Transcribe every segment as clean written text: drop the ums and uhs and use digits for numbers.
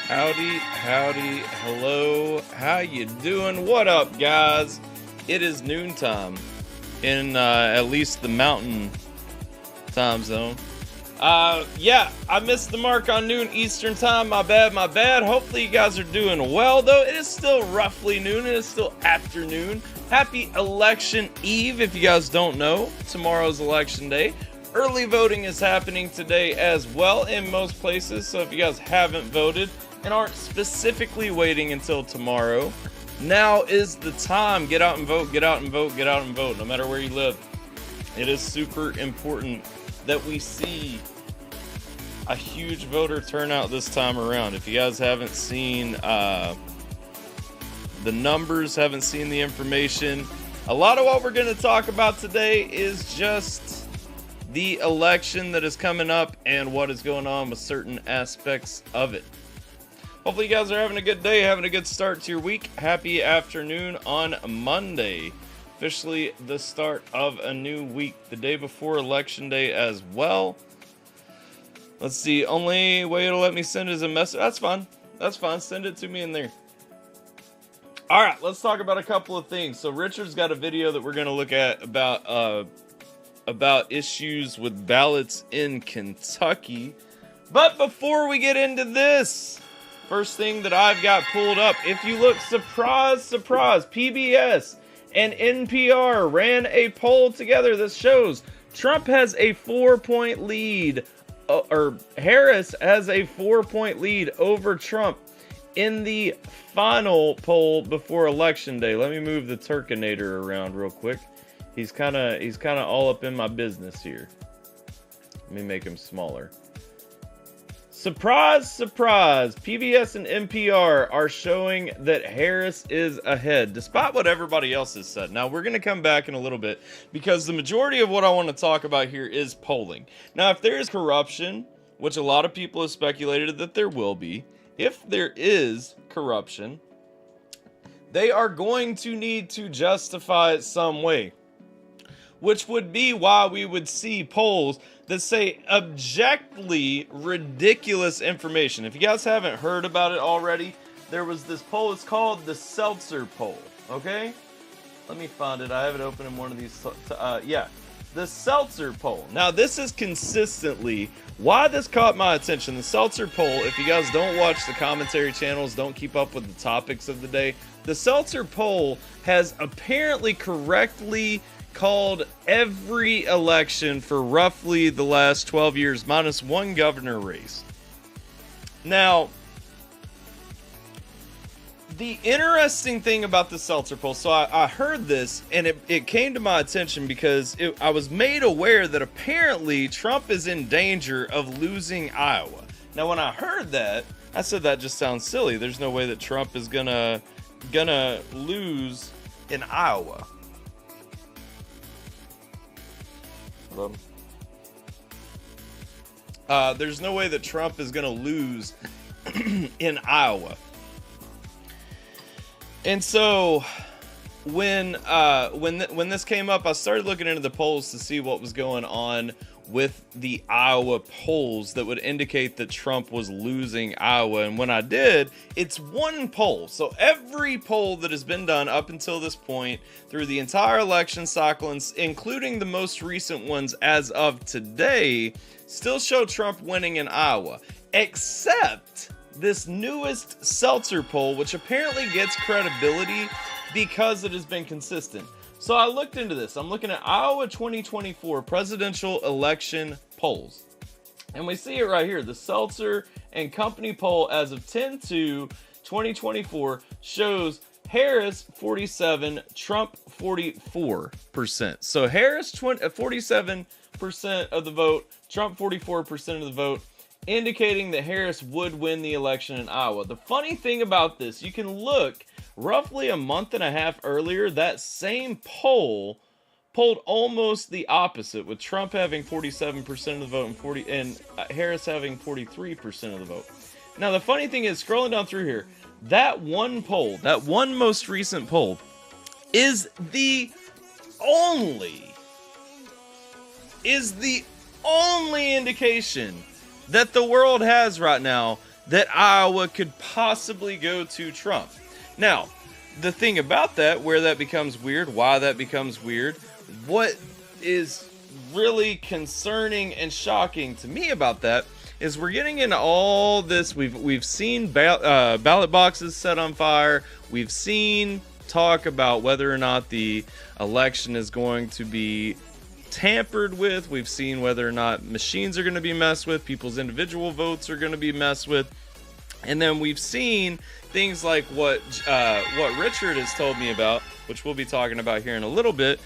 Howdy, hello, how you doing? What up, guys? It is noontime in at least the mountain time zone. Yeah, I missed the mark on noon Eastern time. My bad. Hopefully you guys are doing well, though. It is still roughly noon. It is still afternoon. Happy election eve, if you guys don't know. Tomorrow's election day. Early voting is happening today as well in most places, so if you guys haven't voted and aren't specifically waiting until tomorrow, now is the time. Get out and vote, no matter where you live. It is super important that we see a huge voter turnout this time around. If you guys haven't seen the numbers, haven't seen the information, a lot of what we're going to talk about today is just the election that is coming up and what is going on with certain aspects of it. Hopefully you guys are having a good day, having a good start to your week. Happy afternoon on Monday. Officially the start of a new week, the day before election day as well. Let's see, only way it'll let me send is a message. That's fine. Send it to me in there. All right, let's talk about a couple of things. So Richard's got a video that we're going to look at about issues with ballots in Kentucky. But before we get into this, first thing that I've got pulled up, if you look, surprise, PBS and NPR ran a poll together that shows Trump has a 4-point lead, or Harris has a 4-point lead over Trump in the final poll before election day. Let me move the Turkinator around real quick. He's kind of all up in my business here. Let me make him smaller. Surprise, PBS and NPR are showing that Harris is ahead, despite what everybody else has said. Now, we're going to come back in a little bit, because the majority of what I want to talk about here is polling. Now, if there is corruption, which a lot of people have speculated that there will be, if there is corruption, they are going to need to justify it some way, which would be why we would see polls that say objectively ridiculous information. If you guys haven't heard about it already, there was this poll. It's called the Seltzer poll. Okay, let me find it. I have it open in one of these. Yeah, the Seltzer poll. Now, this is consistently why this caught my attention. The Seltzer poll, if you guys don't watch the commentary channels, don't keep up with the topics of the day, the Seltzer poll has apparently correctly called every election for roughly the last 12 years, minus one governor race. Now, the interesting thing about the Seltzer poll, so I heard this, and it came to my attention because I was made aware that apparently Trump is in danger of losing Iowa. Now, when I heard that, I said that just sounds silly. There's no way that Trump is gonna lose in Iowa. There's no way that Trump is going to lose in Iowa. And so when this came up, I started looking into the polls to see what was going on with the Iowa polls that would indicate that Trump was losing Iowa. And when I did, it's one poll. So every poll that has been done up until this point through the entire election cycle, including the most recent ones as of today, still show Trump winning in Iowa, except this newest Seltzer poll, which apparently gets credibility because it has been consistent. So I looked into this. I'm looking at Iowa 2024 presidential election polls. And we see it right here. The Seltzer and Company poll as of 10/2/2024 shows Harris 47, Trump 44%. So Harris 47% of the vote, Trump 44% of the vote, indicating that Harris would win the election in Iowa. The funny thing about this, you can look roughly a month and a half earlier, that same poll polled almost the opposite, with Trump having 47% of the vote and Harris having 43% of the vote. Now, the funny thing is, scrolling down through here, that one poll, that one most recent poll, is the only indication that the world has right now that Iowa could possibly go to Trump. Now, the thing about that, where that becomes weird, why that becomes weird, what is really concerning and shocking to me about that is we're getting into all this. We've seen ballot boxes set on fire. We've seen talk about whether or not the election is going to be tampered with. We've seen whether or not machines are going to be messed with, people's individual votes are going to be messed with. And then we've seen things like what Richard has told me about, which we'll be talking about here in a little bit,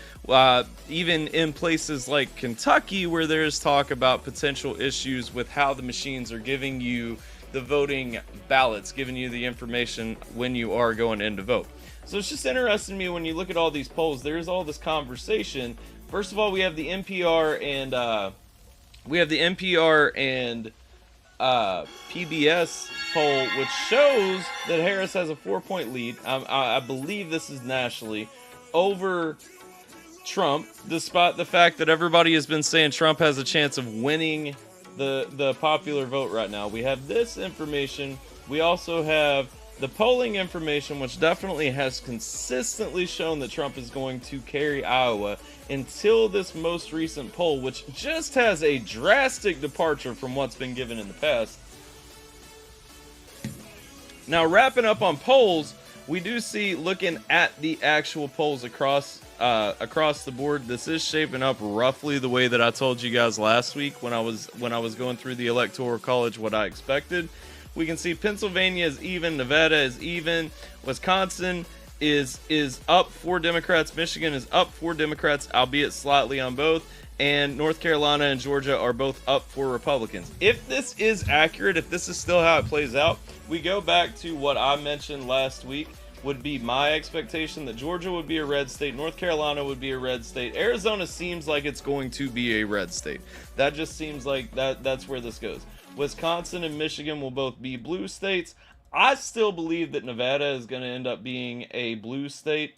even in places like Kentucky, where there's talk about potential issues with how the machines are giving you the voting ballots, giving you the information when you are going in to vote. So it's just interesting to me when you look at all these polls, there's all this conversation. First of all, we have the NPR and PBS poll, which shows that Harris has a 4-point lead. I believe this is nationally over Trump, despite the fact that everybody has been saying Trump has a chance of winning the popular vote right now. We have this information. We also have the polling information, which definitely has consistently shown that Trump is going to carry Iowa until this most recent poll, which just has a drastic departure from what's been given in the past. Now, wrapping up on polls, we do see, looking at the actual polls across the board, this is shaping up roughly the way that I told you guys last week when I was going through the Electoral College what I expected. We can see Pennsylvania is even, Nevada is even, Wisconsin is up for Democrats, Michigan is up for Democrats, albeit slightly on both, and North Carolina and Georgia are both up for Republicans. If this is accurate, if this is still how it plays out, we go back to what I mentioned last week, would be my expectation that Georgia would be a red state, North Carolina would be a red state, Arizona seems like it's going to be a red state. That just seems like that's where this goes. Wisconsin and Michigan will both be blue states. I still believe that Nevada is going to end up being a blue state.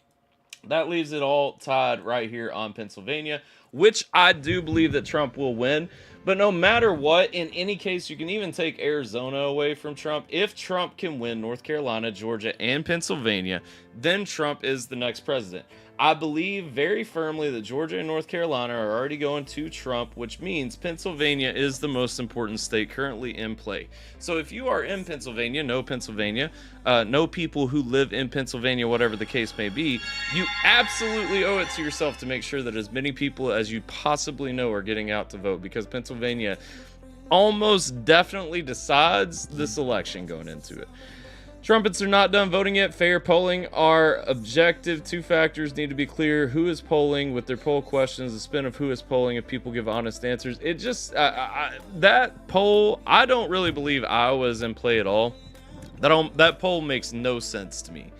That leaves it all tied right here on Pennsylvania, which I do believe that Trump will win. But no matter what, in any case, you can even take Arizona away from Trump. If Trump can win North Carolina, Georgia, and Pennsylvania, then Trump is the next president. I believe very firmly that Georgia and North Carolina are already going to Trump, which means Pennsylvania is the most important state currently in play. So if you are in Pennsylvania, know people who live in Pennsylvania, whatever the case may be, you absolutely owe it to yourself to make sure that as many people as you possibly know are getting out to vote, because Pennsylvania almost definitely decides this election going into it. Trumpets are not done voting yet. Fair polling are objective. Two factors need to be clear. Who is polling with their poll questions, the spin of who is polling, if people give honest answers. It just, that poll, I don't really believe Iowa is in play at all. That poll makes no sense to me.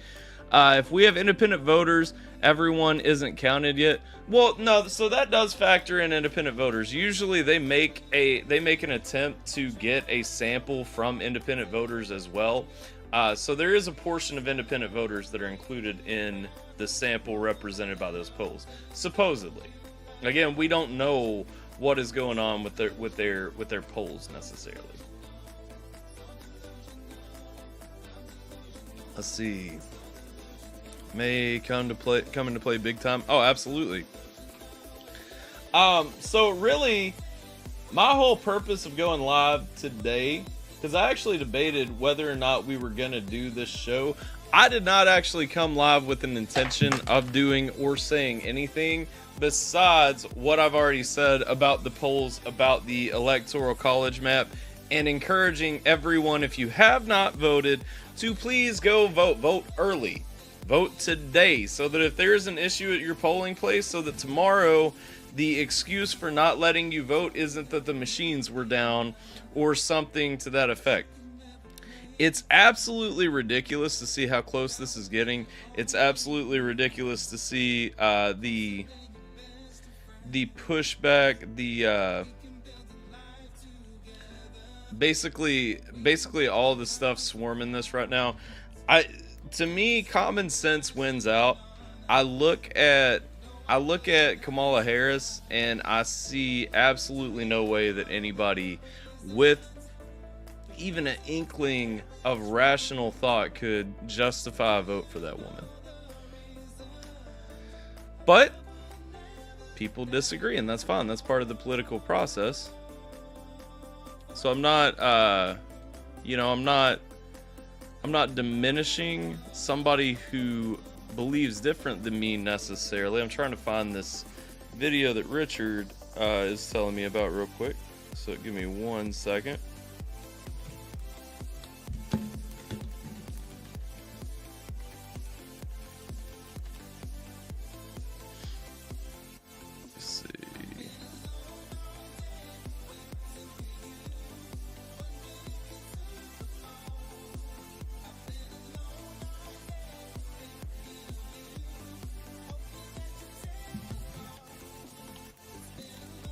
If we have independent voters, everyone isn't counted yet. Well, no, so that does factor in independent voters. Usually they make an attempt to get a sample from independent voters as well. So there is a portion of independent voters that are included in the sample represented by those polls, supposedly. Again, we don't know what is going on with their polls necessarily. Let's see. May come into play big time. Oh, absolutely. So really, my whole purpose of going live today, because I actually debated whether or not we were going to do this show. I did not actually come live with an intention of doing or saying anything besides what I've already said about the polls, about the Electoral College map, and encouraging everyone, if you have not voted, to please go vote. Vote early. Vote today, so that if there's an issue at your polling place, so that tomorrow the excuse for not letting you vote isn't that the machines were down or something to that effect. It's absolutely ridiculous to see how close this is getting. It's absolutely ridiculous to see the pushback, the basically all the stuff swarming this right now. To me, common sense wins out. I look at Kamala Harris and I see absolutely no way that anybody with even an inkling of rational thought could justify a vote for that woman. But people disagree, and that's fine. That's part of the political process. So I'm not, I'm not diminishing somebody who believes different than me necessarily. I'm trying to find this video that Richard is telling me about real quick. So give me 1 second. Let's see.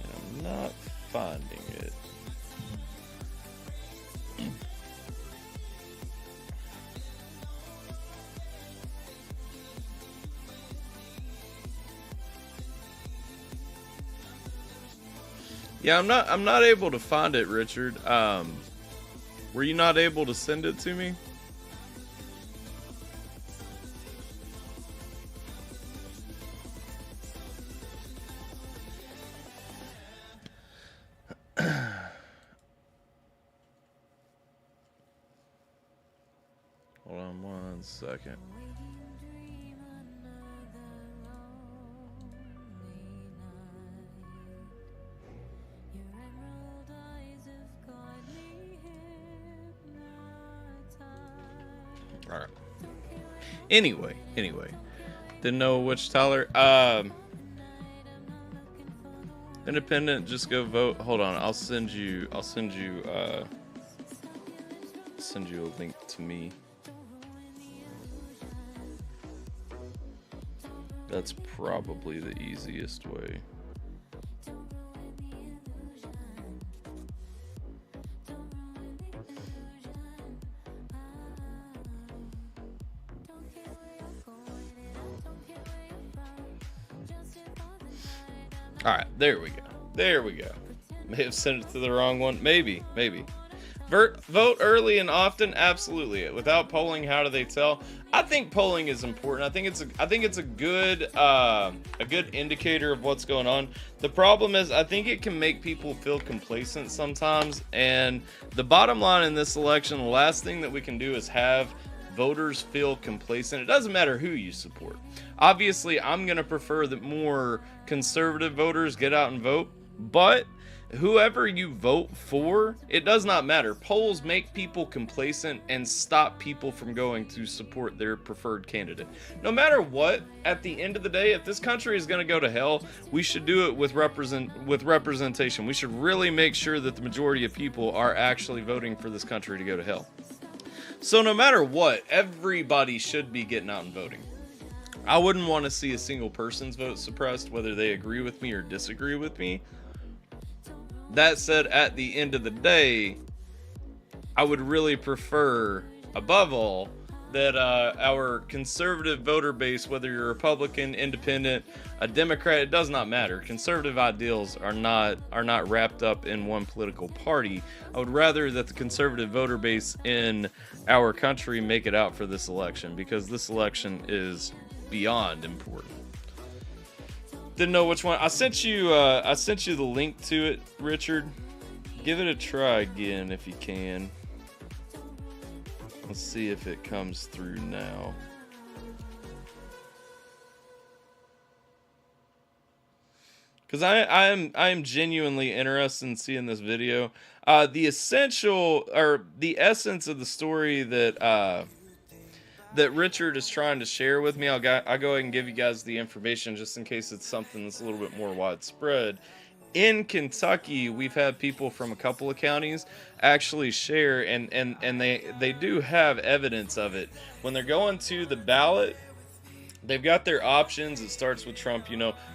I'm not finding it. Yeah, I'm not able to find it, Richard. Were you not able to send it to me? Hold on 1 second. All right. Anyway, didn't know which Tyler. Independent, just go vote. Hold on, I'll send you a link to me. That's probably the easiest way. All right, there we go. May have sent it to the wrong one. Maybe. Vote early and often, absolutely. Without polling, how do they tell? I think polling is important. I think it's a good indicator of what's going on. The problem is, I think it can make people feel complacent sometimes. And the bottom line in this election, the last thing that we can do is have voters feel complacent. It doesn't matter who you support. Obviously, I'm going to prefer that more conservative voters get out and vote, but whoever you vote for, it does not matter. Polls make people complacent and stop people from going to support their preferred candidate. No matter what, at the end of the day, if this country is going to go to hell, we should do it with representation. We should really make sure that the majority of people are actually voting for this country to go to hell. So no matter what, everybody should be getting out and voting. I wouldn't want to see a single person's vote suppressed, whether they agree with me or disagree with me. That said, at the end of the day, I would really prefer, above all, that our conservative voter base, whether you're a Republican, Independent, a Democrat, it does not matter. Conservative ideals are not wrapped up in one political party. I would rather that the conservative voter base in our country make it out for this election, because this election is beyond important. Didn't know which one. I sent you the link to it, Richard. Give it a try again if you can. Let's see if it comes through now. Because I am genuinely interested in seeing this video. The essence of the story that Richard is trying to share with me, I'll go ahead and give you guys the information just in case it's something that's a little bit more widespread. In Kentucky, we've had people from a couple of counties actually share, and they do have evidence of it. When they're going to the ballot, they've got their options. It starts with Trump,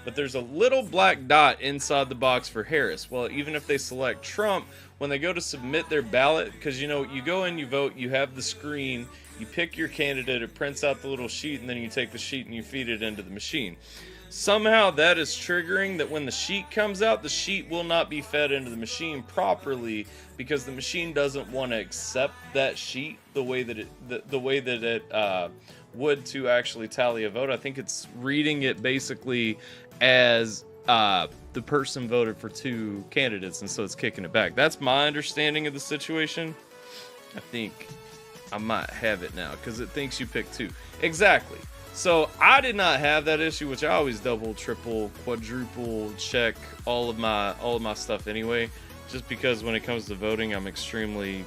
but there's a little black dot inside the box for Harris. Well, even if they select Trump, when they go to submit their ballot, because you go in, you vote, you have the screen, you pick your candidate, it prints out the little sheet, and then you take the sheet and you feed it into the machine. somehow that is triggering that when the sheet comes out, the sheet will not be fed into the machine properly because the machine doesn't want to accept that sheet the way that it would to actually tally a vote. I think it's reading it basically as the person voted for 2 candidates, and so it's kicking it back. That's my understanding of the situation. I think I might have it now because it thinks you picked 2. Exactly. So I did not have that issue, which I always double, triple, quadruple check all of my stuff anyway. Just because when it comes to voting, I'm extremely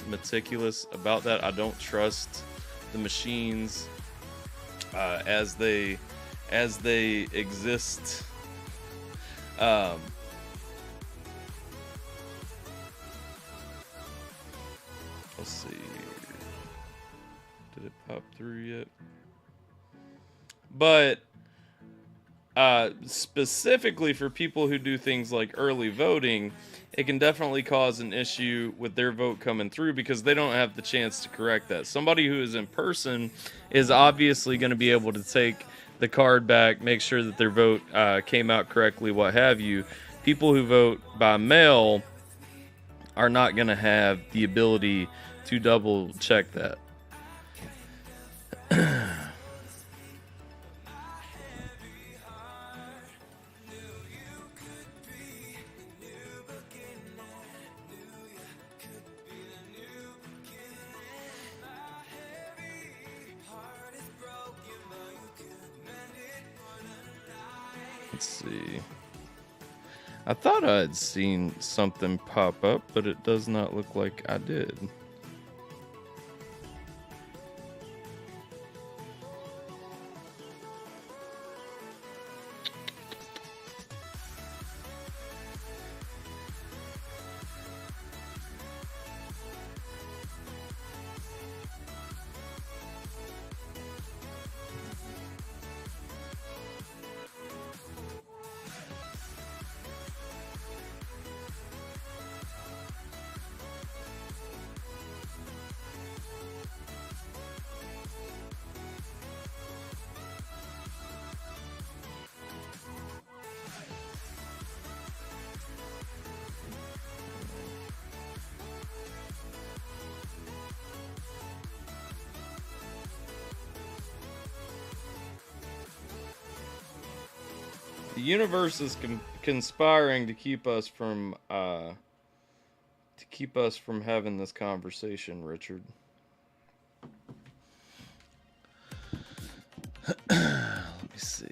meticulous about that. I don't trust the machines as they exist. Let's see. Did it pop through yet? But specifically for people who do things like early voting, it can definitely cause an issue with their vote coming through because they don't have the chance to correct that. Somebody who is in person is obviously going to be able to take the card back, make sure that their vote came out correctly, what have you. People who vote by mail are not going to have the ability to double check that. Let's see. I thought I had seen something pop up, but it does not look like I did. The universe is conspiring to keep us from having this conversation, Richard. Let me see.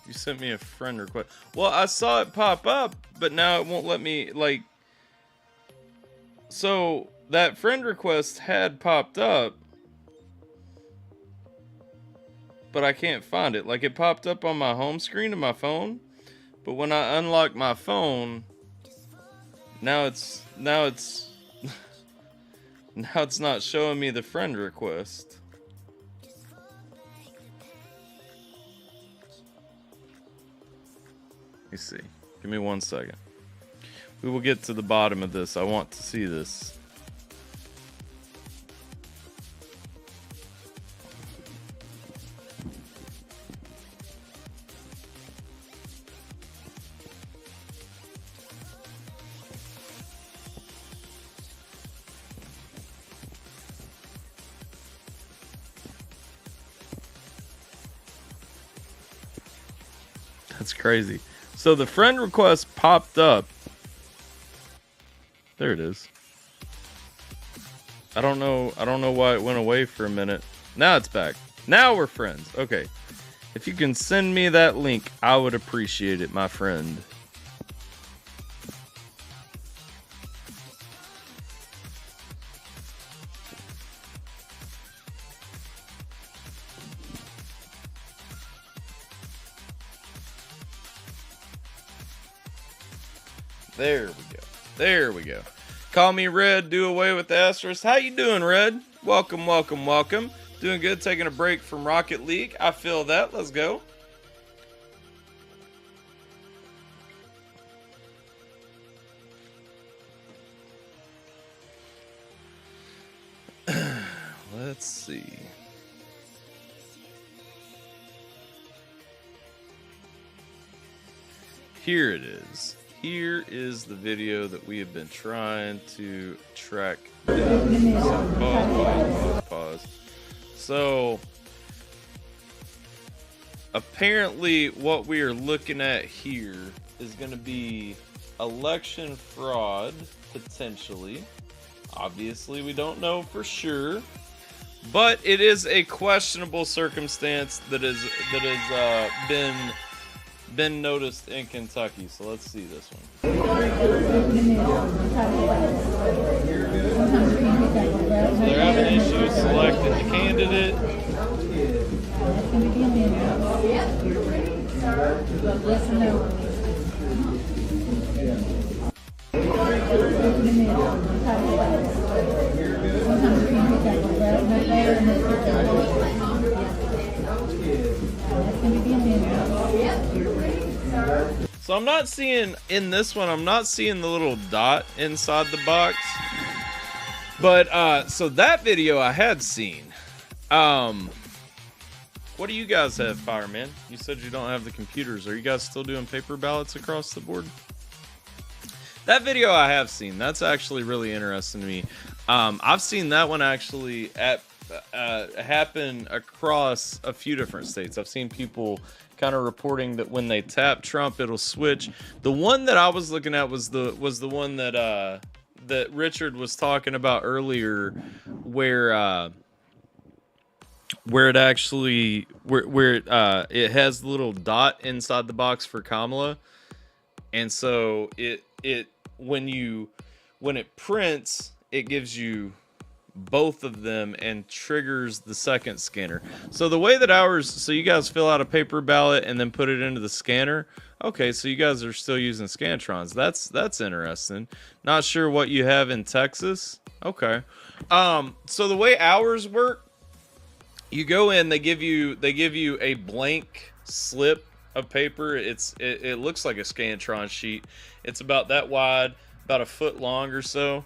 You sent me a friend request. Well, I saw it pop up, but now it won't let me, like... So, that friend request had popped up, but I can't find it. Like, it popped up on my home screen of my phone, but when I unlock my phone, now it's now it's not showing me the friend request. Let me see. Give me 1 second. We will get to the bottom of this. I want to see this. That's crazy. So the friend request popped up. There it is. I don't know why it went away for a minute. Now it's back. Now we're friends. Okay. If you can send me that link, I would appreciate it, my friend. There we go. There we go. Call me Red, do away with the asterisk. How you doing, Red? Welcome, welcome, welcome. Doing good, taking a break from Rocket League. I feel that. Let's go. let's see. Here it is. Here is the video that we have been trying to track down. So, pause. So, apparently what we are looking at here is going to be election fraud, potentially. Obviously, we don't know for sure, but it is a questionable circumstance that has been noticed in Kentucky. So let's see this one. So they're having issues selecting the candidate. So I'm not seeing, in this one, I'm not seeing the little dot inside the box. But, so that video I had seen. What do you guys have, Fireman? You said you don't have the computers. Are you guys still doing paper ballots across the board? That video I have seen. That's actually really interesting to me. I've seen that one actually happen across a few different states. I've seen people kind of reporting that when they tap Trump, it'll switch. The one that I was looking at was the one that that Richard was talking about earlier, where it actually it has the little dot inside the box for Kamala, and so it when it prints, it gives you both of them and triggers the second scanner. So the way that ours, so you guys fill out a paper ballot and then put it into the scanner. Okay, so you guys are still using Scantrons. That's interesting. Not sure what you have in Texas. Okay. So the way ours work, you go in, they give you a blank slip of paper. It looks like a Scantron sheet. It's about that wide, about a foot long or so.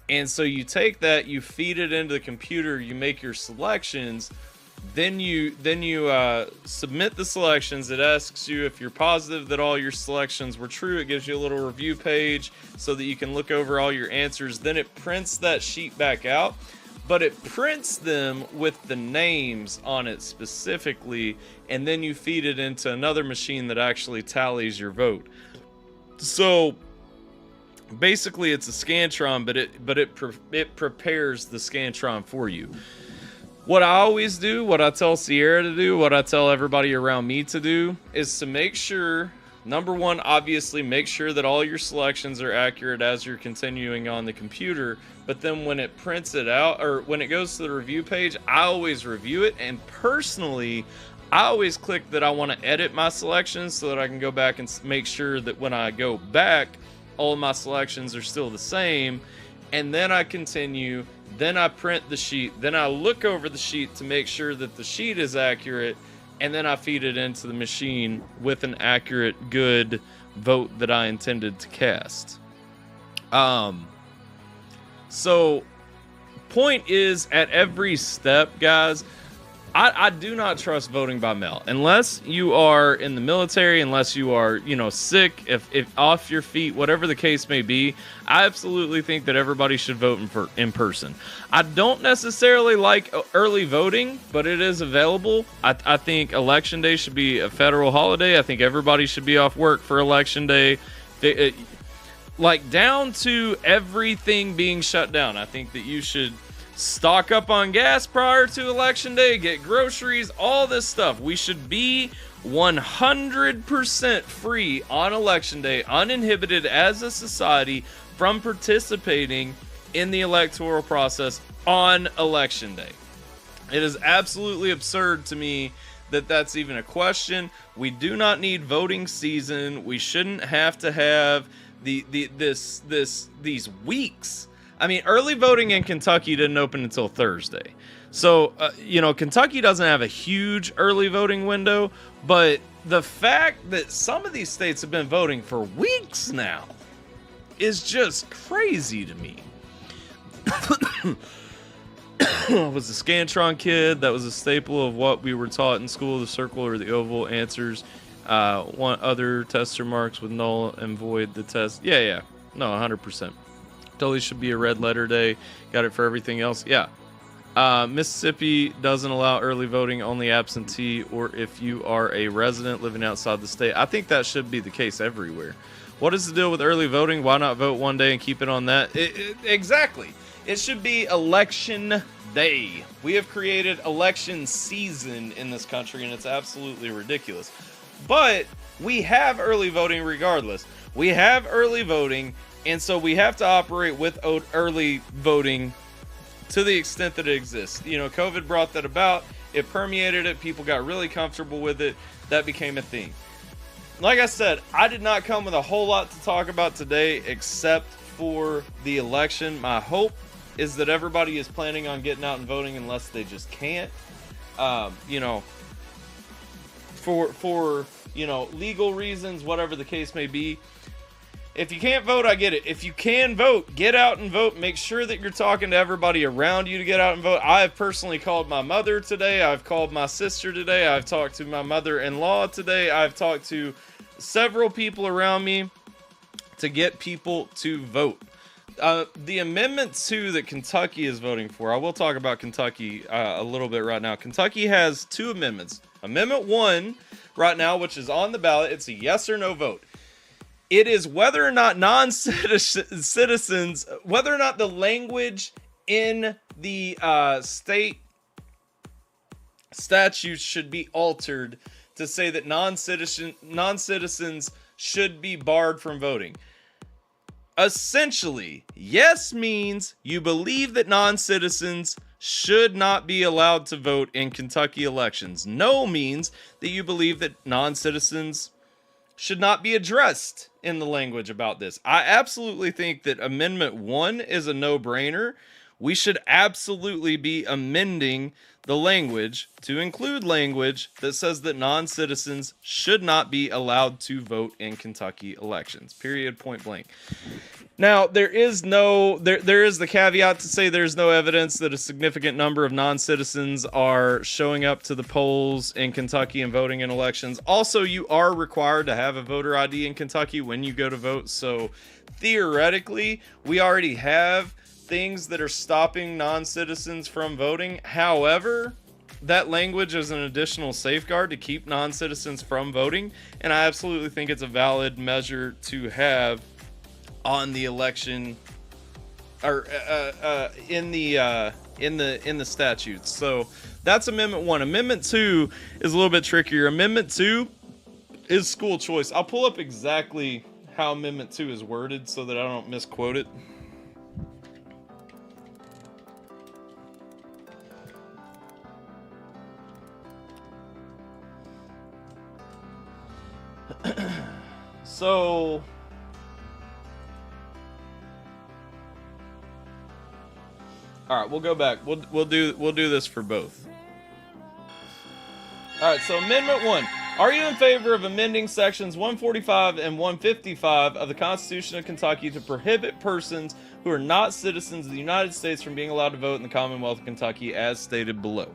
And so you take that, you feed it into the computer, you make your selections, then you submit the selections. It asks you if you're positive that all your selections were true. It gives you a little review page so that you can look over all your answers. Then it prints that sheet back out, but it prints them with the names on it specifically, and then you feed it into another machine that actually tallies your vote. So basically, it's a Scantron, but it prepares the Scantron for you. What I always do, what I tell Sierra to do, what I tell everybody around me to do, is to make sure, number one, obviously, make sure that all your selections are accurate as you're continuing on the computer. But then when it prints it out, or when it goes to the review page, I always review it. And personally, I always click that I want to edit my selections so that I can go back and make sure that when I go back, all of my selections are still the same. And then I continue, then I print the sheet, then I look over the sheet to make sure that the sheet is accurate, and then I feed it into the machine with an accurate, good vote that I intended to cast. So point is, at every step, guys, I do not trust voting by mail unless you are in the military, unless you are, sick, if off your feet, whatever the case may be. I absolutely think that everybody should vote in person. I don't necessarily like early voting, but it is available. I think Election Day should be a federal holiday. I think everybody should be off work for Election Day. Like down to everything being shut down. I think that you should stock up on gas prior to Election Day, get groceries, all this stuff. We should be 100% free on Election Day, uninhibited as a society from participating in the electoral process on Election Day. It is absolutely absurd to me that that's even a question. We do not need voting season. We shouldn't have to have these weeks. I mean, early voting in Kentucky didn't open until Thursday. So, Kentucky doesn't have a huge early voting window, but the fact that some of these states have been voting for weeks now is just crazy to me. was a Scantron kid. That was a staple of what we were taught in school, the circle or the oval answers. One other test remarks with null and void the test. Yeah. No, 100%. Totally should be a red letter day. Got it for everything else. Yeah. Mississippi doesn't allow early voting, only absentee or if you are a resident living outside the state. I think that should be the case everywhere. What is the deal with early voting? Why not vote one day and keep it on that? Exactly. It should be election day. We have created election season in this country, and it's absolutely ridiculous. But we have early voting regardless. We have early voting, and so we have to operate with early voting to the extent that it exists. You know, COVID brought that about. It permeated it. People got really comfortable with it. That became a thing. Like I said, I did not come with a whole lot to talk about today except for the election. My hope is that everybody is planning on getting out and voting unless they just can't. You know, for you know, legal reasons, whatever the case may be. If you can't vote, I get it. If you can vote, get out and vote. Make sure that you're talking to everybody around you to get out and vote. I have personally called my mother today. I've called my sister today. I've talked to my mother-in-law today. I've talked to several people around me to get people to vote. The Amendment 2 that Kentucky is voting for, I will talk about Kentucky a little bit right now. Kentucky has two amendments. Amendment 1 right now, which is on the ballot, it's a yes or no vote. It is whether or not non-citizens, whether or not the language in the state statutes should be altered to say that non-citizens should be barred from voting. Essentially, yes means you believe that non-citizens should not be allowed to vote in Kentucky elections. No means that you believe that non-citizens should not be addressed in the language about this. I absolutely think that Amendment 1 is a no-brainer. We should absolutely be amending the language to include language that says that non-citizens should not be allowed to vote in Kentucky elections. Period, point blank. Now, there is the caveat to say there's no evidence that a significant number of non-citizens are showing up to the polls in Kentucky and voting in elections. Also, you are required to have a voter ID in Kentucky when you go to vote. So theoretically, we already have things that are stopping non-citizens from voting. However, that language is an additional safeguard to keep non-citizens from voting. And I absolutely think it's a valid measure to have on the election or in the statutes. So that's Amendment 1. Amendment 2 is a little bit trickier. Amendment 2 is school choice. I'll pull up exactly how Amendment 2 is worded so that I don't misquote it. So all right, we'll go back. We'll do this for both. All right, so Amendment 1. Are you in favor of amending sections 145 and 155 of the Constitution of Kentucky to prohibit persons who are not citizens of the United States from being allowed to vote in the Commonwealth of Kentucky as stated below?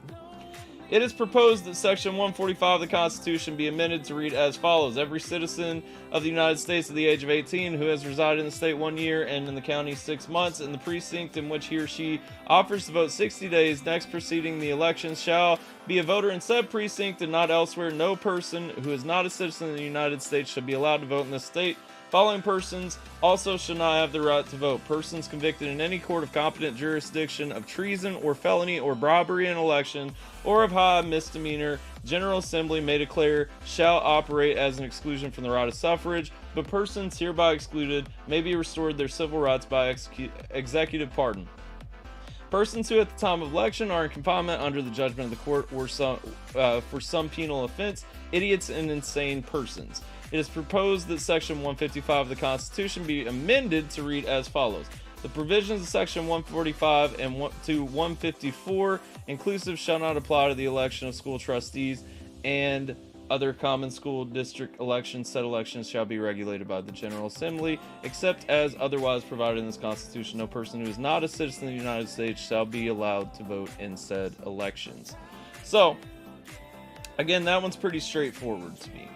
It is proposed that Section 145 of the Constitution be amended to read as follows. Every citizen of the United States of the age of 18 who has resided in the state 1 year and in the county 6 months in the precinct in which he or she offers to vote 60 days next preceding the election shall be a voter in said precinct and not elsewhere. No person who is not a citizen of the United States shall be allowed to vote in this state. Following persons also shall not have the right to vote. Persons convicted in any court of competent jurisdiction of treason or felony or robbery in election or of high misdemeanor, General Assembly may declare shall operate as an exclusion from the right of suffrage, but persons hereby excluded may be restored their civil rights by executive pardon. Persons who at the time of election are in confinement under the judgment of the court or for some penal offense, idiots and insane persons. It is proposed that Section 155 of the Constitution be amended to read as follows. The provisions of Section 145 and to 154 inclusive shall not apply to the election of school trustees and other common school district elections, said elections shall be regulated by the General Assembly, except as otherwise provided in this Constitution. No person who is not a citizen of the United States shall be allowed to vote in said elections. So, again, that one's pretty straightforward to me.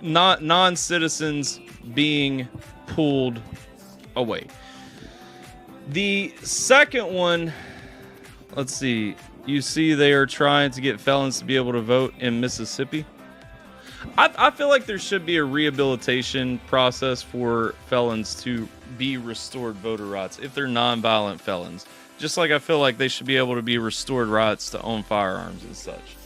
Not non-citizens being pulled away. The second one, let's see. You see, they are trying to get felons to be able to vote in Mississippi. I feel like there should be a rehabilitation process for felons to be restored voter rights if they're non-violent felons. Just like I feel like they should be able to be restored rights to own firearms and such.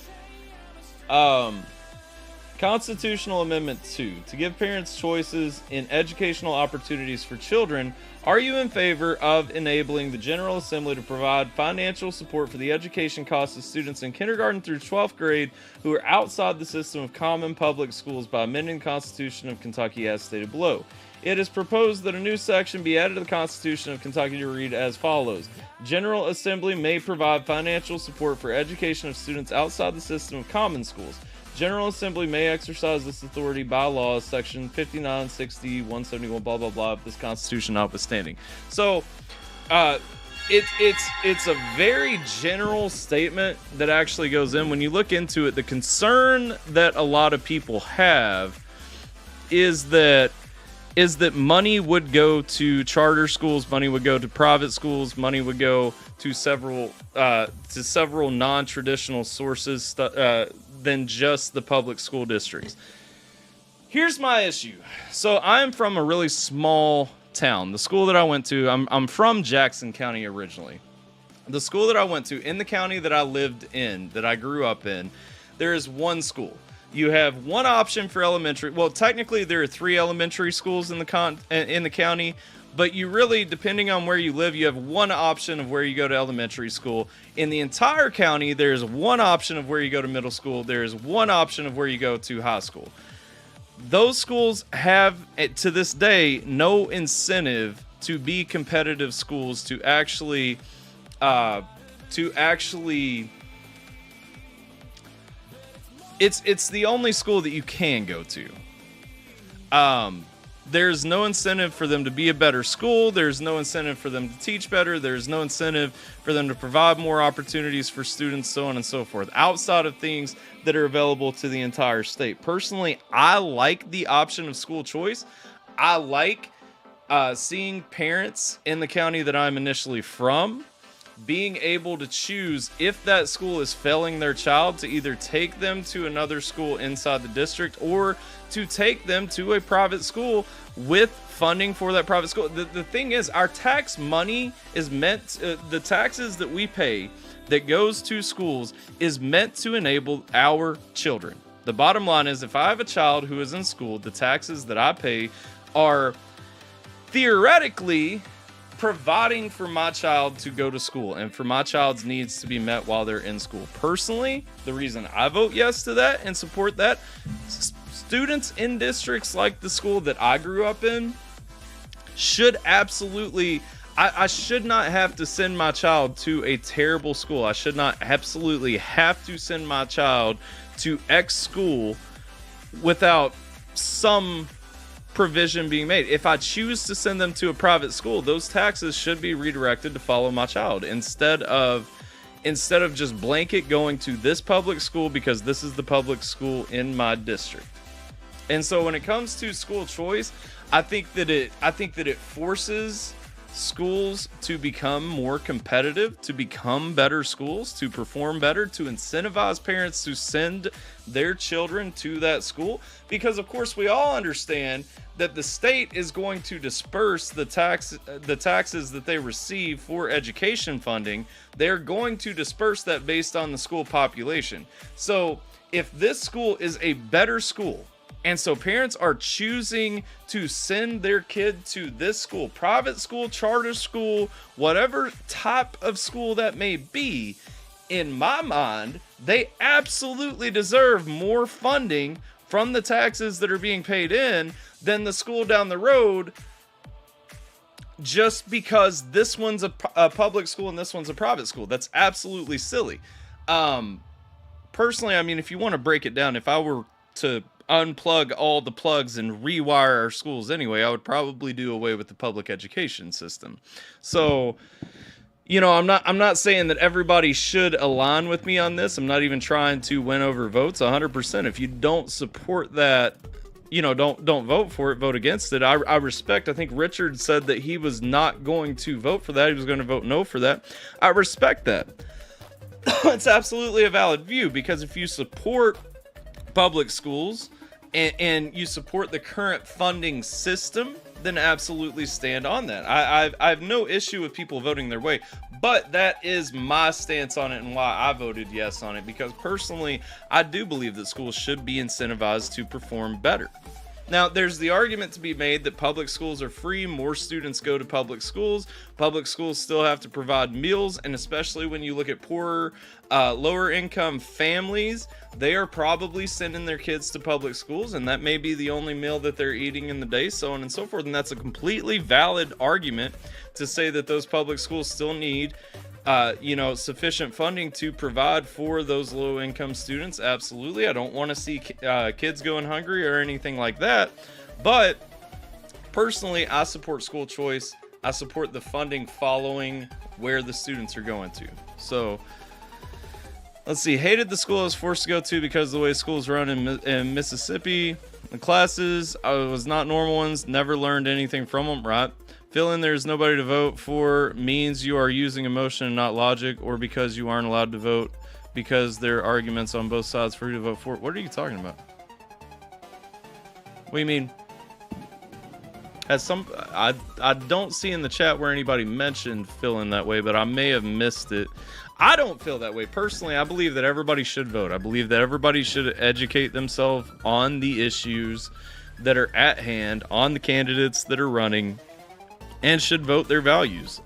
Constitutional Amendment 2. To give parents choices in educational opportunities for children, are you in favor of enabling the General Assembly to provide financial support for the education costs of students in kindergarten through 12th grade who are outside the system of common public schools by amending the Constitution of Kentucky as stated below? It is proposed that a new section be added to the Constitution of Kentucky to read as follows. General Assembly may provide financial support for education of students outside the system of common schools. General Assembly may exercise this authority by law, section 59, 60, 171, blah, blah, blah, this Constitution notwithstanding. So, it's a very general statement that actually goes in. When you look into it, the concern that a lot of people have is that money would go to charter schools, money would go to private schools, money would go to several non-traditional sources than just the public school districts. Here's my issue. So I'm from a really small town. The school that I went to, I'm from Jackson County originally. The school that I went to in the county that I lived in, that I grew up in, there is one school. You have one option for elementary. Well, technically there are 3 elementary schools in the county, but you really, depending on where you live, you have one option of where you go to elementary school. In the entire county, there's one option of where you go to middle school. There's one option of where you go to high school. Those schools have, to this day, no incentive to be competitive schools to actually it's the only school that you can go to. There's no incentive for them to be a better school. There's no incentive for them to teach better. There's no incentive for them to provide more opportunities for students, so on and so forth, outside of things that are available to the entire state. Personally, I like the option of school choice. I like seeing parents in the county that I'm initially from being able to choose, if that school is failing their child, to either take them to another school inside the district or to take them to a private school with funding for that private school. The thing is, our tax money is meant, the taxes that we pay that goes to schools is meant to enable our children. The bottom line is, if I have a child who is in school, the taxes that I pay are theoretically providing for my child to go to school and for my child's needs to be met while they're in school. Personally, the reason I vote yes to that and support that, students in districts like the school that I grew up in should absolutely, I should not have to send my child to a terrible school. I should not absolutely have to send my child to X school without some provision being made. If I choose to send them to a private school, those taxes should be redirected to follow my child instead of just blanket going to this public school because this is the public school in my district. And so when it comes to school choice, I think that it forces schools to become more competitive, to become better schools, to perform better, to incentivize parents to send their children to that school. Because of course we all understand that the state is going to disperse the taxes that they receive for education funding. They're going to disperse that based on the school population. So if this school is a better school, and so parents are choosing to send their kid to this school, private school, charter school, whatever type of school that may be, in my mind, they absolutely deserve more funding from the taxes that are being paid in than the school down the road, just because this one's a public school and this one's a private school. That's absolutely silly. personally, I mean, if you want to break it down, if I were to unplug all the plugs and rewire our schools anyway, I would probably do away with the public education system. So, I'm not saying that everybody should align with me on this. I'm not even trying to win over votes 100%. If you don't support that, don't vote for it, vote against it. I respect. I think Richard said that he was not going to vote for that. He was going to vote no for that. I respect that. It's absolutely a valid view, because if you support public schools and you support the current funding system, then absolutely stand on that. I have no issue with people voting their way, but that is my stance on it and why I voted yes on it, because personally, I do believe that schools should be incentivized to perform better. Now, there's the argument to be made that public schools are free, more students go to public schools. Public schools still have to provide meals, and especially when you look at poorer, lower income families, they are probably sending their kids to public schools, and that may be the only meal that they're eating in the day, so on and so forth. And that's a completely valid argument to say that those public schools still need sufficient funding to provide for those low income students. Absolutely. I don't want to see kids going hungry or anything like that. But personally, I support school choice. I support the funding following where the students are going to. So let's see. Hated the school I was forced to go to because of the way schools run in Mississippi. The classes was not normal ones. Never learned anything from them. Right. Feeling there's nobody to vote for means you are using emotion and not logic, or because you aren't allowed to vote because there are arguments on both sides for who to vote for. What are you talking about? What do you mean? I don't see in the chat where anybody mentioned feeling that way, but I may have missed it. I don't feel that way. Personally, I believe that everybody should vote. I believe that everybody should educate themselves on the issues that are at hand, on the candidates that are running, and should vote their values,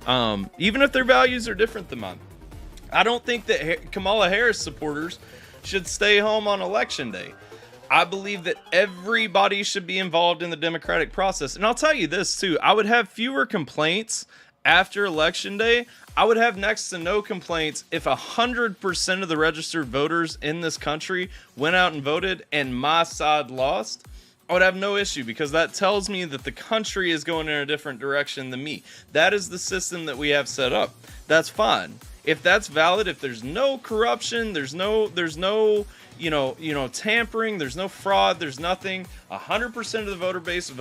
even if their values are different than mine. I don't think that Kamala Harris supporters should stay home on election day. I believe that everybody should be involved in the democratic process. And I'll tell you this too, I would have fewer complaints after election day. I would have next to no complaints if 100% of the registered voters in this country went out and voted and my side lost. I would have no issue, because that tells me that the country is going in a different direction than me. That is the system that we have set up. That's fine. If that's valid, if there's no corruption, there's no tampering, there's no fraud, there's nothing. 100% of the voter base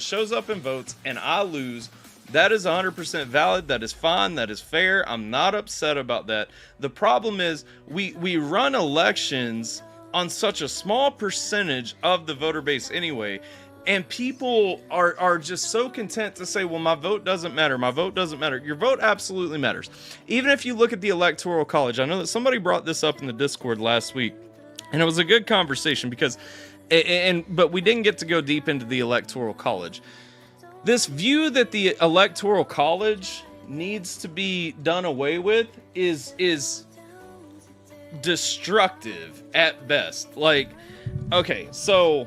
shows up and votes, and I lose. That is 100% valid. That is fine. That is fair. I'm not upset about that. The problem is we run elections on such a small percentage of the voter base anyway, and people are just so content to say, well, my vote doesn't matter. My vote doesn't matter. Your vote absolutely matters. Even if you look at the Electoral College, I know that somebody brought this up in the Discord last week, and it was a good conversation but we didn't get to go deep into the Electoral College. This view that the Electoral College needs to be done away with is destructive at best. Like, okay, so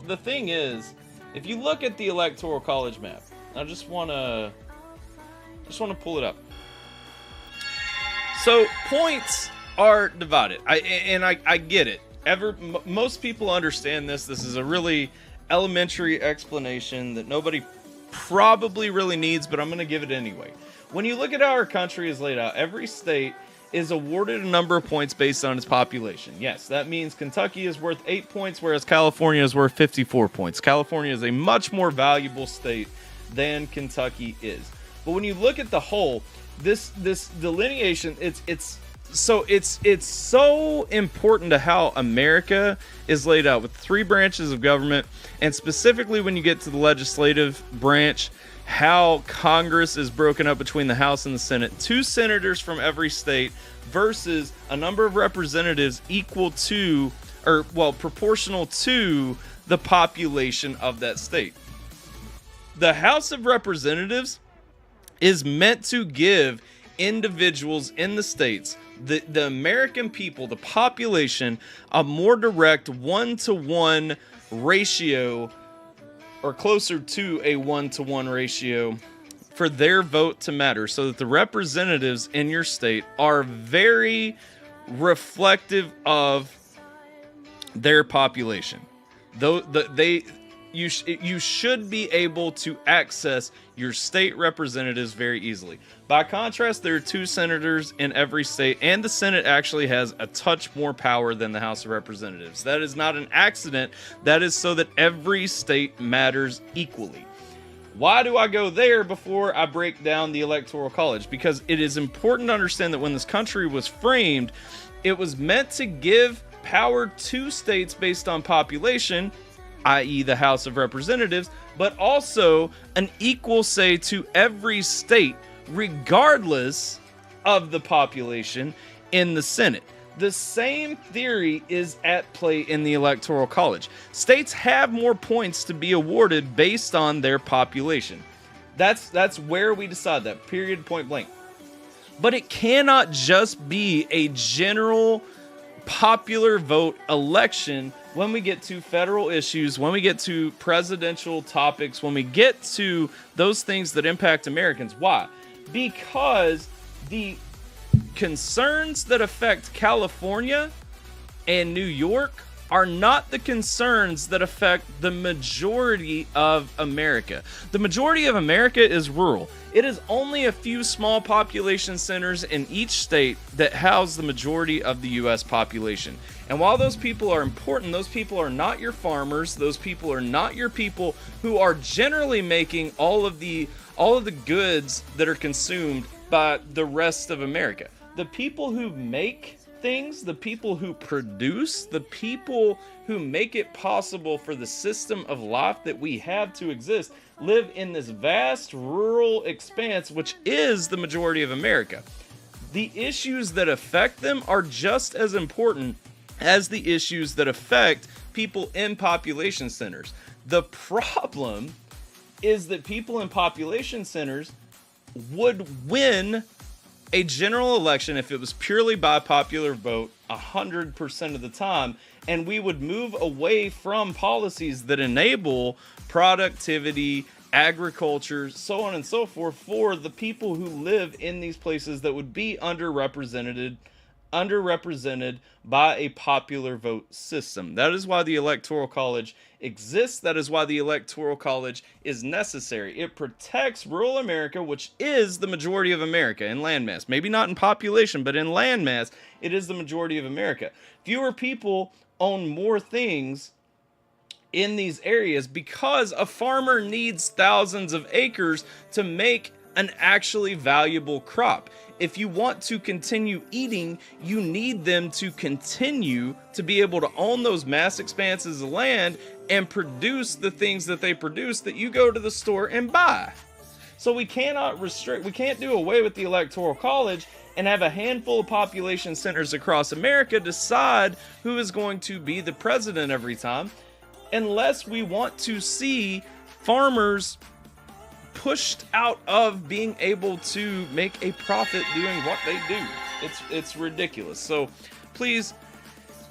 the thing is, if you look at the Electoral College map, I just want to pull it up. So points are divided. I get it. Most people understand this. This is a really elementary explanation that nobody probably really needs, but I'm going to give it anyway. When you look at how our country is laid out, every state is awarded a number of points based on its population. Yes, that means Kentucky is worth 8 points, whereas California is worth 54 points. California is a much more valuable state than Kentucky is. But when you look at the whole, this delineation, it's so important to how America is laid out with 3 branches of government, and specifically when you get to the legislative branch, how Congress is broken up between the House and the Senate. 2 senators from every state versus a number of representatives equal to, proportional to the population of that state. The House of Representatives is meant to give individuals in the states, the American people, the population, a more direct 1-to-1 ratio, or closer to a 1-to-1 ratio for their vote to matter, so that the representatives in your state are very reflective of their population. Though you should be able to access your state representatives very easily. By contrast, there are 2 senators in every state, and the Senate actually has a touch more power than the House of Representatives. That is not an accident. That is so that every state matters equally. Why do I go there before I break down the Electoral College? Because it is important to understand that when this country was framed, it was meant to give power to states based on population, i.e. the House of Representatives, but also an equal say to every state, regardless of the population, in the Senate. The same theory is at play in the Electoral College. States have more points to be awarded based on their population. That's where we decide that, period, point blank. But it cannot just be a general popular vote election when we get to federal issues, when we get to presidential topics, when we get to those things that impact Americans. Why? Because the concerns that affect California and New York are not the concerns that affect the majority of America. The majority of America is rural. It is only a few small population centers in each state that house the majority of the U.S. population. And while those people are important, those people are not your farmers. Those people are not your people who are generally making all of the goods that are consumed by the rest of America. The people who make things, the people who produce, the people who make it possible for the system of life that we have to exist, live in this vast rural expanse, which is the majority of America. The issues that affect them are just as important as the issues that affect people in population centers. The problem is that people in population centers would win a general election if it was purely by popular vote 100% of the time, and we would move away from policies that enable productivity, agriculture, so on and so forth for the people who live in these places that would be underrepresented by a popular vote system. That is why the Electoral College exists. That is why the Electoral College is necessary. It protects rural America, which is the majority of America in landmass. Maybe not in population, but in landmass, it is the majority of America. Fewer people own more things in these areas because a farmer needs thousands of acres to make an actually valuable crop. If you want to continue eating, you need them to continue to be able to own those mass expanses of land and produce the things that they produce that you go to the store and buy. So we can't do away with the Electoral College and have a handful of population centers across America decide who is going to be the president every time, unless we want to see farmers pushed out of being able to make a profit doing what they do. It's ridiculous. So please,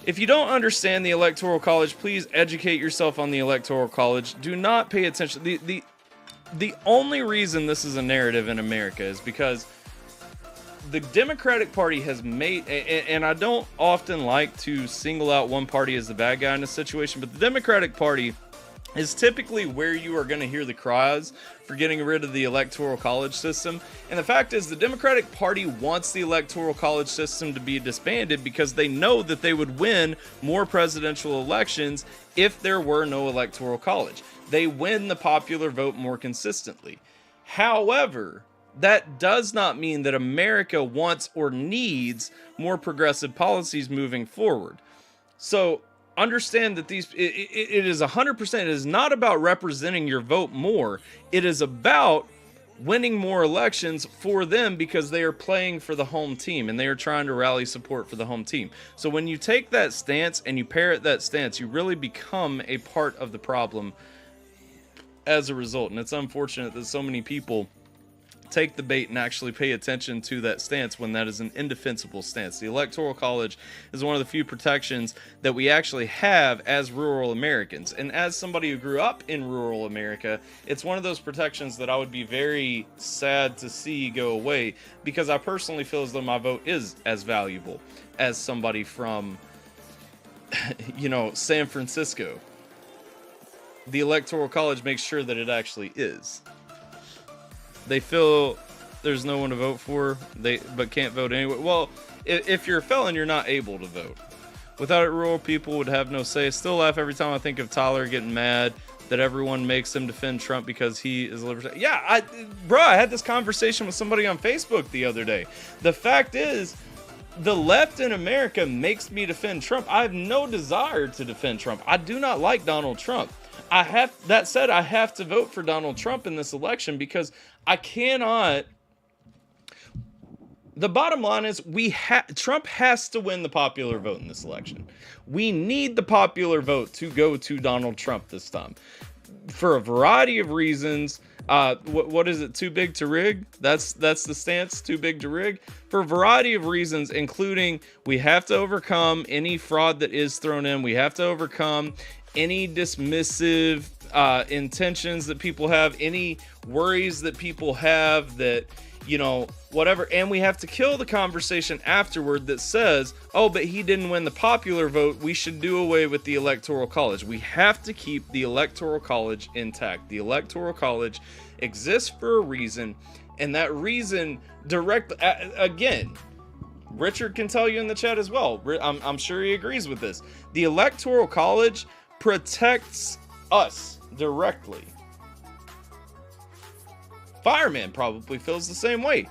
if you don't understand the Electoral College, please educate yourself on the Electoral College. Do not pay attention. The only reason this is a narrative in America is because the Democratic Party has made, and I don't often like to single out one party as the bad guy in this situation, but the Democratic Party is typically where you are going to hear the cries for getting rid of the Electoral College system. And the fact is, the Democratic Party wants the Electoral College system to be disbanded because they know that they would win more presidential elections if there were no Electoral College. They win the popular vote more consistently. However, that does not mean that America wants or needs more progressive policies moving forward. So understand that it is 100%, it is not about representing your vote more. It is about winning more elections for them because they are playing for the home team and they are trying to rally support for the home team. So when you take that stance and you parrot that stance, you really become a part of the problem as a result. And it's unfortunate that so many people take the bait and actually pay attention to that stance when that is an indefensible stance. The Electoral College is one of the few protections that we actually have as rural Americans. And as somebody who grew up in rural America, it's one of those protections that I would be very sad to see go away, because I personally feel as though my vote is as valuable as somebody from, you know, San Francisco. The Electoral College makes sure that it actually is. They feel there's no one to vote for, but can't vote anyway. Well, if you're a felon, you're not able to vote. Without it, rural people would have no say. I still laugh every time I think of Tyler getting mad that everyone makes him defend Trump because he is a libertarian. Yeah, I had this conversation with somebody on Facebook the other day. The fact is, the left in America makes me defend Trump. I have no desire to defend Trump. I do not like Donald Trump. That said, I have to vote for Donald Trump in this election because I cannot. The bottom line is Trump has to win the popular vote in this election. We need the popular vote to go to Donald Trump this time for a variety of reasons. What is it? Too big to rig? That's the stance. Too big to rig for a variety of reasons, including we have to overcome any fraud that is thrown in. We have to overcome any dismissive intentions that people have, any worries that people have that, you know, whatever. And we have to kill the conversation afterward that says, oh, but he didn't win the popular vote, we should do away with the Electoral College. We have to keep the Electoral College intact. The Electoral College exists for a reason, and that reason again, Richard can tell you in the chat as well. I'm sure he agrees with this. The Electoral College protects us directly. Fireman probably feels the same way.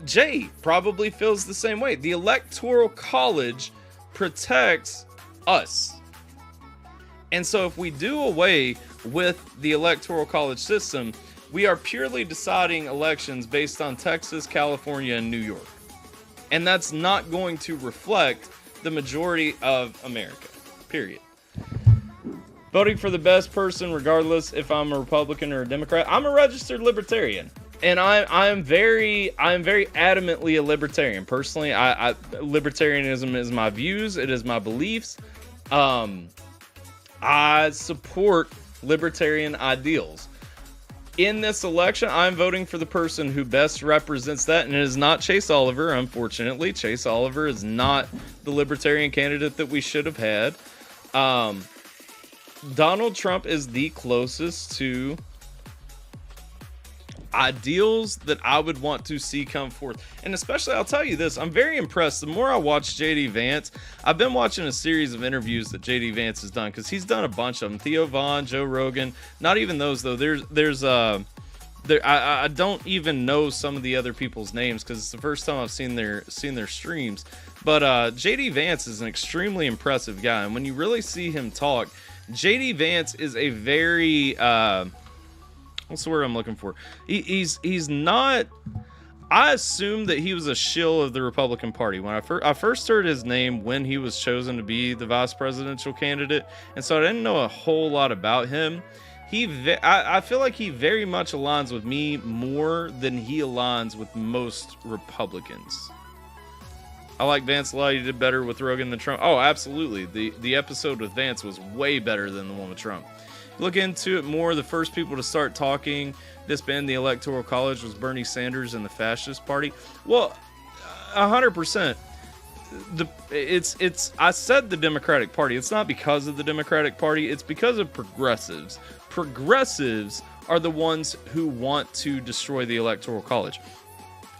Jay probably feels the same way. The Electoral College protects us. And so if we do away with the Electoral College system, we are purely deciding elections based on Texas, California, and New York. And that's not going to reflect the majority of America, period. Voting for the best person, regardless if I'm a Republican or a Democrat. I'm a registered libertarian, and I'm very adamantly a libertarian. Personally, libertarianism is my views. It is my beliefs. I support libertarian ideals. In this election, I'm voting for the person who best represents that, and it is not Chase Oliver, unfortunately. Chase Oliver is not the libertarian candidate that we should have had. Donald Trump is the closest to ideals that I would want to see come forth. And especially, I'll tell you this, I'm very impressed. The more I watch JD Vance, I've been watching a series of interviews that JD Vance has done, because he's done a bunch of them. Theo Vaughn, Joe Rogan, not even those though. I don't even know some of the other people's names because it's the first time I've seen their streams. But JD Vance is an extremely impressive guy, and when you really see him talk, JD Vance is a very what's the word I'm looking for? He's not. I assumed that he was a shill of the Republican Party when I first heard his name when he was chosen to be the vice presidential candidate, and so I didn't know a whole lot about him. I feel like he very much aligns with me more than he aligns with most Republicans. I like Vance a lot. He did better with Rogan than Trump. Oh, absolutely. The episode with Vance was way better than the one with Trump. Look into it more. The first people to start talking disband the Electoral College was Bernie Sanders and the Fascist Party. Well, 100%. I said the Democratic Party. It's not because of the Democratic Party. It's because of progressives. Progressives are the ones who want to destroy the Electoral College.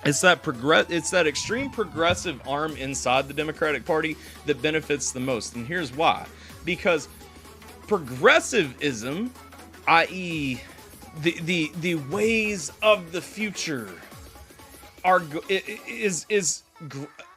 It's that extreme progressive arm inside the Democratic Party that benefits the most. And here's why. Because progressivism, i.e. the ways of the future, is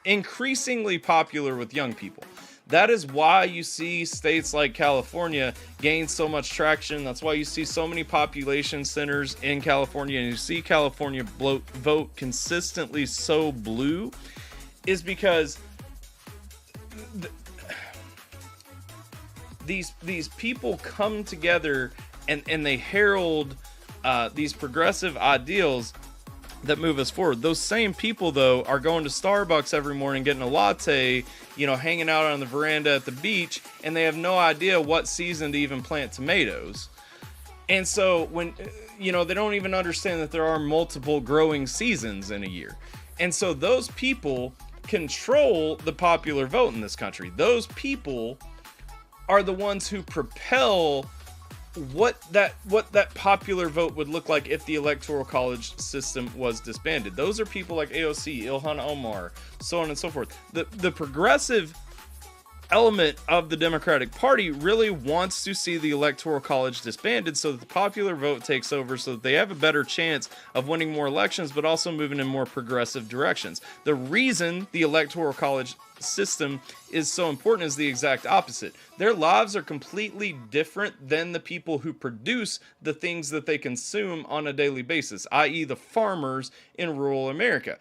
increasingly popular with young people. That is why you see states like California gain so much traction. That's why you see so many population centers in California, and you see California vote consistently so blue, is because these people come together and they herald these progressive ideals that move us forward. Those same people, though, are going to Starbucks every morning, getting a latte, you know, hanging out on the veranda at the beach, and they have no idea what season to even plant tomatoes. And so when, you know, they don't even understand that there are multiple growing seasons in a year. And so those people control the popular vote in this country. Those people are the ones who propel what that popular vote would look like if the electoral college system was disbanded. Those are people like AOC, Ilhan Omar, so on and so forth. The progressive element of the Democratic Party really wants to see the electoral college disbanded so that the popular vote takes over, so that they have a better chance of winning more elections, but also moving in more progressive directions. The reason the electoral college system is so important is the exact opposite. Their lives are completely different than the people who produce the things that they consume on a daily basis, i.e. the farmers in rural America.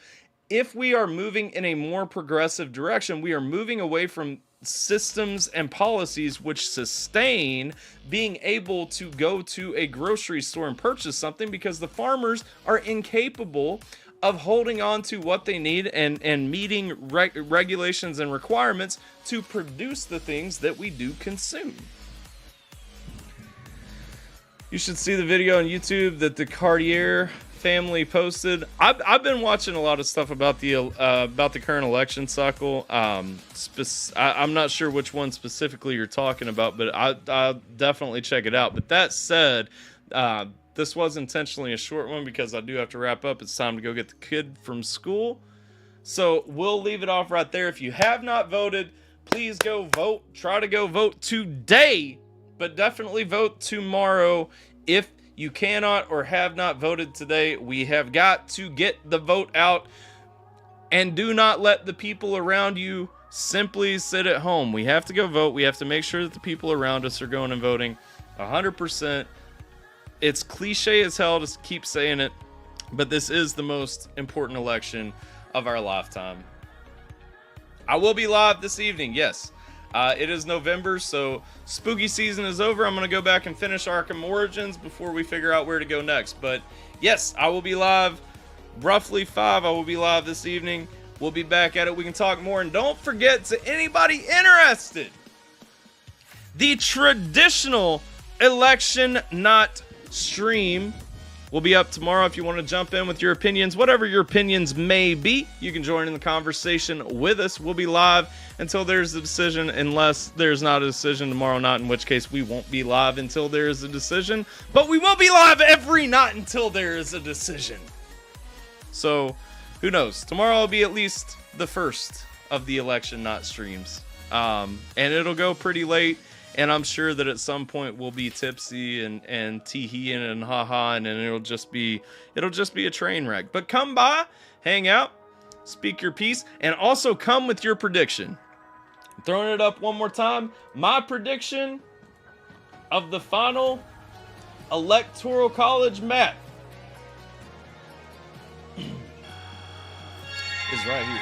If we are moving in a more progressive direction, we are moving away from systems and policies which sustain being able to go to a grocery store and purchase something, because the farmers are incapable of holding on to what they need and meeting regulations and requirements to produce the things that we do consume. You should see the video on YouTube that the Cartier family posted. I've been watching a lot of stuff about the current election cycle. I'm not sure which one specifically you're talking about, but I'll definitely check it out. But that said, this was intentionally a short one because I do have to wrap up. It's time to go get the kid from school. So we'll leave it off right there. If you have not voted, please go vote. Try to go vote today, but definitely vote tomorrow. If you cannot or have not voted today, we have got to get the vote out, and do not let the people around you simply sit at home. We have to go vote. We have to make sure that the people around us are going and voting 100%. It's cliche as hell to keep saying it, but this is the most important election of our lifetime. I will be live this evening, yes. It is November, so spooky season is over. I'm going to go back and finish Arkham Origins before we figure out where to go next. But yes, I will be live roughly 5. I will be live this evening. We'll be back at it. We can talk more. And don't forget, to anybody interested, the traditional election not stream will be up tomorrow. If you want to jump in with your opinions, whatever your opinions may be, you can join in the conversation with us. We'll be live until there's a decision, unless there's not a decision tomorrow night, in which case we won't be live until there is a decision. But we will be live every night until there is a decision. So who knows? Tomorrow will be at least the first of the election not streams. And it'll go pretty late. And I'm sure that at some point we'll be tipsy and tee-heeing and ha-ha, and it'll just be a train wreck. But come by, hang out, speak your piece, and also come with your prediction. I'm throwing it up one more time. My prediction of the final electoral college map is right here.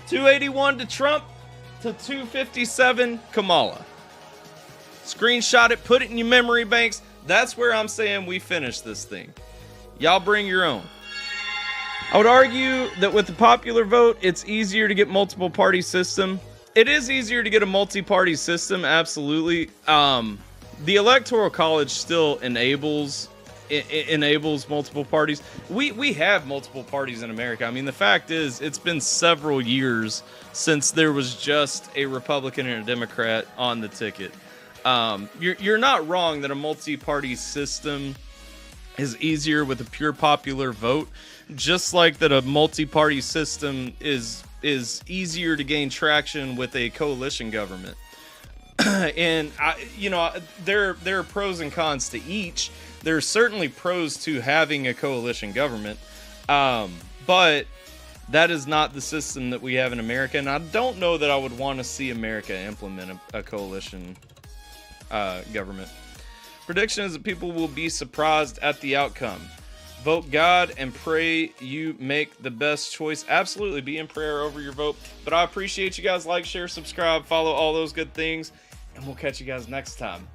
281 to Trump, to 257 Kamala. Screenshot it, put it in your memory banks. That's where I'm saying we finish this thing. Y'all bring your own. I would argue that with the popular vote, it's easier to get multiple party system. It is easier to get a multi-party system, absolutely. The electoral college still enables multiple parties. We have multiple parties in America. I mean, the fact is, it's been several years since there was just a Republican and a Democrat on the ticket. You're not wrong that a multi-party system is easier with a pure popular vote, just like that a multi-party system is easier to gain traction with a coalition government. And there are pros and cons to each. There's certainly pros to having a coalition government, but that is not the system that we have in America, and I don't know that I would want to see America implement a coalition government. Prediction is that people will be surprised at the outcome. Vote God and pray you make the best choice. Absolutely, be in prayer over your vote. But I appreciate you guys. Like, share, subscribe, follow, all those good things, and we'll catch you guys next time.